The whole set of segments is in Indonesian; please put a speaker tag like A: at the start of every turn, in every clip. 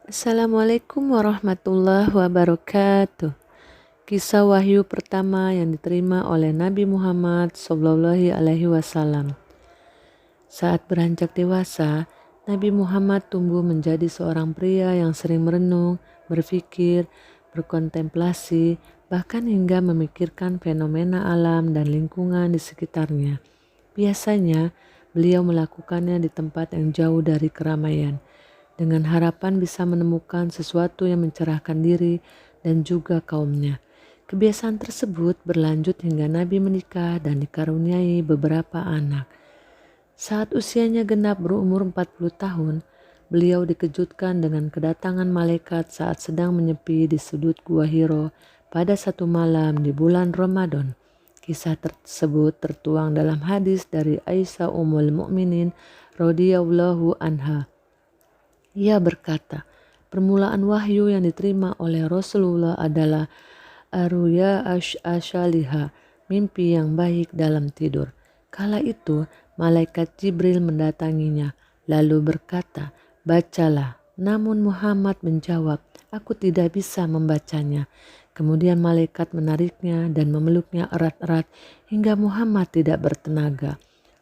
A: Assalamualaikum warahmatullahi wabarakatuh. Kisah wahyu pertama yang diterima oleh Nabi Muhammad SAW. Saat beranjak dewasa, Nabi Muhammad tumbuh menjadi seorang pria yang sering merenung, berpikir, berkontemplasi, bahkan hingga memikirkan fenomena alam dan lingkungan di sekitarnya. Biasanya, beliau melakukannya di tempat yang jauh dari keramaian, dengan harapan bisa menemukan sesuatu yang mencerahkan diri dan juga kaumnya. Kebiasaan tersebut berlanjut hingga Nabi menikah dan dikaruniai beberapa anak. Saat usianya genap berumur 40 tahun, beliau dikejutkan dengan kedatangan malaikat saat sedang menyepi di sudut Gua Hiro pada satu malam di bulan Ramadan. Kisah tersebut tertuang dalam hadis dari Aisyah Ummul Mukminin radhiyallahu anha. Ia berkata, permulaan wahyu yang diterima oleh Rasulullah adalah Aruya Asyaliha, mimpi yang baik dalam tidur. Kala itu, malaikat Jibril mendatanginya, lalu berkata, bacalah. Namun Muhammad menjawab, aku tidak bisa membacanya. Kemudian malaikat menariknya dan memeluknya erat-erat hingga Muhammad tidak bertenaga.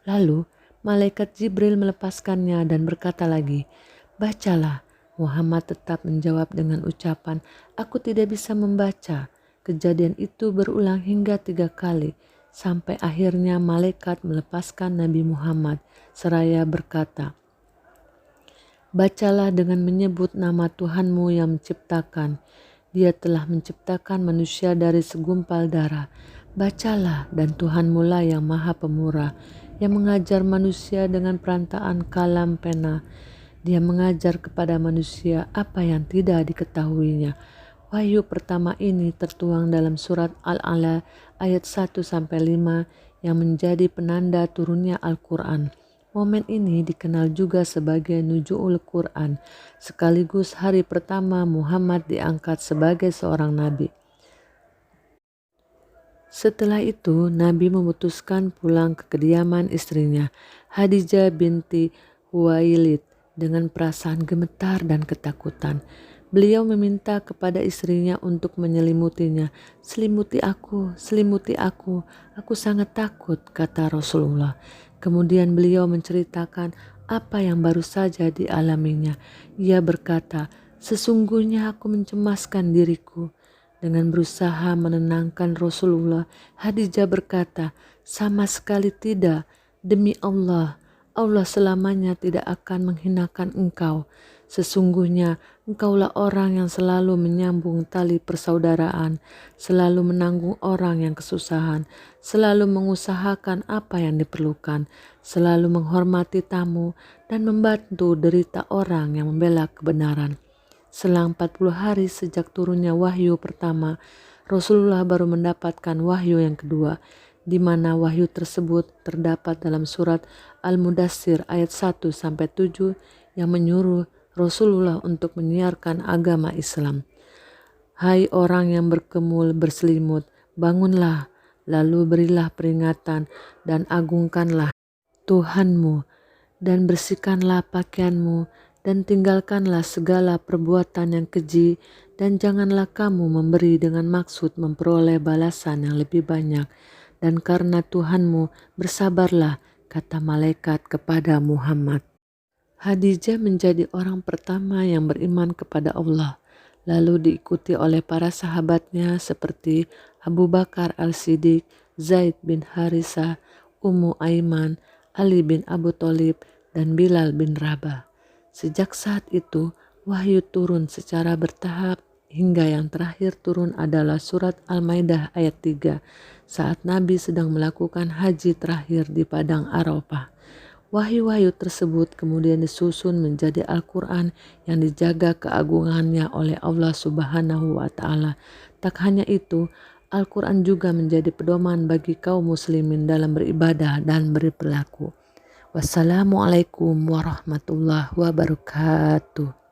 A: Lalu malaikat Jibril melepaskannya dan berkata lagi, bacalah. Muhammad tetap menjawab dengan ucapan, aku tidak bisa membaca. Kejadian itu berulang hingga 3 kali, sampai akhirnya malaikat melepaskan Nabi Muhammad seraya berkata, bacalah dengan menyebut nama Tuhanmu yang menciptakan. Dia telah menciptakan manusia dari segumpal darah. Bacalah, dan Tuhanmu lah yang maha pemurah, yang mengajar manusia dengan perantaraan kalam pena. Dia mengajar kepada manusia apa yang tidak diketahuinya. Wahyu pertama ini tertuang dalam surat Al-A'la ayat 1-5 yang menjadi penanda turunnya Al-Quran. Momen ini dikenal juga sebagai Nuzuul Quran, sekaligus hari pertama Muhammad diangkat sebagai seorang nabi. Setelah itu, Nabi memutuskan pulang ke kediaman istrinya, Khadijah binti Huwailid, dengan perasaan gemetar dan ketakutan. Beliau meminta kepada istrinya untuk menyelimutinya. Selimuti aku, aku sangat takut, kata Rasulullah. Kemudian beliau menceritakan apa yang baru saja dialaminya. Ia berkata, sesungguhnya aku mencemaskan diriku. Dengan berusaha menenangkan Rasulullah, Khadijah berkata, sama sekali tidak, demi Allah, Allah selamanya tidak akan menghinakan engkau. Sesungguhnya engkaulah orang yang selalu menyambung tali persaudaraan, selalu menanggung orang yang kesusahan, selalu mengusahakan apa yang diperlukan, selalu menghormati tamu, dan membantu derita orang yang membela kebenaran. Selang 40 hari sejak turunnya wahyu pertama, Rasulullah baru mendapatkan wahyu yang kedua, di mana wahyu tersebut terdapat dalam surat Al-Mudassir ayat 1-7 yang menyuruh Rasulullah untuk menyiarkan agama Islam. Hai orang yang berkemul berselimut, bangunlah, lalu berilah peringatan dan agungkanlah Tuhanmu, dan bersihkanlah pakaianmu, dan tinggalkanlah segala perbuatan yang keji, dan janganlah kamu memberi dengan maksud memperoleh balasan yang lebih banyak, dan karena Tuhanmu bersabarlah, kata malaikat kepada Muhammad. Khadijah menjadi orang pertama yang beriman kepada Allah, lalu diikuti oleh para sahabatnya seperti Abu Bakar Al-Siddiq, Zaid bin Harisah, Ummu Aiman, Ali bin Abu Thalib, dan Bilal bin Rabah. Sejak saat itu, wahyu turun secara bertahap hingga yang terakhir turun adalah surat Al-Maidah ayat 3 saat Nabi sedang melakukan haji terakhir di Padang Arafah. Wahyu-wahyu tersebut kemudian disusun menjadi Al-Quran yang dijaga keagungannya oleh Allah Subhanahu wa Ta'ala. Tak hanya itu, Al-Quran juga menjadi pedoman bagi kaum muslimin dalam beribadah dan berperilaku. Wassalamualaikum warahmatullahi wabarakatuh.